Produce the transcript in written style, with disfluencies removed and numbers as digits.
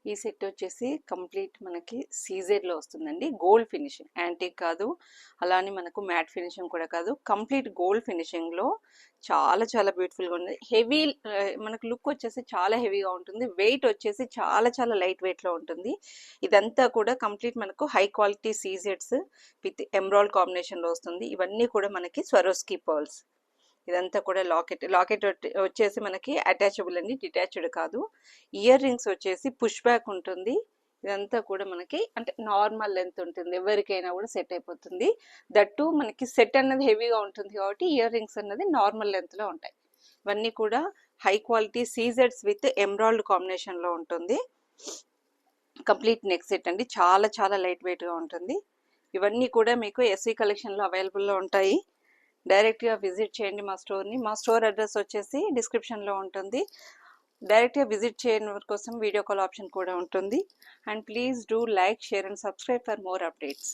ఈ సెట్ వచ్చేసి కంప్లీట్ మనకి సీజెడ్లో వస్తుందండి. గోల్డ్ ఫినిషింగ్, యాంటిక్ కాదు, అలానే మనకు మ్యాట్ ఫినిషింగ్ కూడా కాదు, కంప్లీట్ గోల్డ్ ఫినిషింగ్లో చాలా చాలా బ్యూటిఫుల్గా ఉంది. హెవీ మనకు లుక్ వచ్చేసి చాలా హెవీగా ఉంటుంది. వెయిట్ వచ్చేసి చాలా చాలా లైట్ వెయిట్లో ఉంటుంది. ఇదంతా కూడా కంప్లీట్ మనకు హై క్వాలిటీ సీజెడ్స్ విత్ ఎమ్రాల్డ్ కాంబినేషన్లో వస్తుంది. ఇవన్నీ కూడా మనకి స్వరోస్కీ పర్ల్స్. ఇదంతా కూడా లాకెట్ వచ్చేసి మనకి అటాచబుల్ అండి, డిటాచ్డ్ కాదు. ఇయర్ రింగ్స్ వచ్చేసి పుష్ బ్యాక్ ఉంటుంది. ఇదంతా కూడా మనకి అంటే నార్మల్ లెంత్ ఉంటుంది, ఎవరికైనా కూడా సెట్ అయిపోతుంది. దట్టు మనకి సెట్ అన్నది హెవీగా ఉంటుంది కాబట్టి ఇయర్ రింగ్స్ అన్నది నార్మల్ లెంత్లో ఉంటాయి. ఇవన్నీ కూడా హై క్వాలిటీ సీజెడ్స్ విత్ ఎమ్రాల్డ్ కాంబినేషన్లో ఉంటుంది. కంప్లీట్ నెక్ సెట్ అండి, చాలా చాలా లైట్ వెయిట్గా ఉంటుంది. ఇవన్నీ కూడా మీకు ఎస్వి కలెక్షన్లో అవైలబుల్లో ఉంటాయి. డైరెక్ట్గా విజిట్ చేయండి మా స్టోర్ని. మా స్టోర్ అడ్రస్ వచ్చేసి డిస్క్రిప్షన్లో ఉంటుంది. డైరెక్ట్గా విజిట్ చేయని వారి కోసం వీడియో కాల్ ఆప్షన్ కూడా ఉంటుంది. And please do like, share and subscribe for more updates.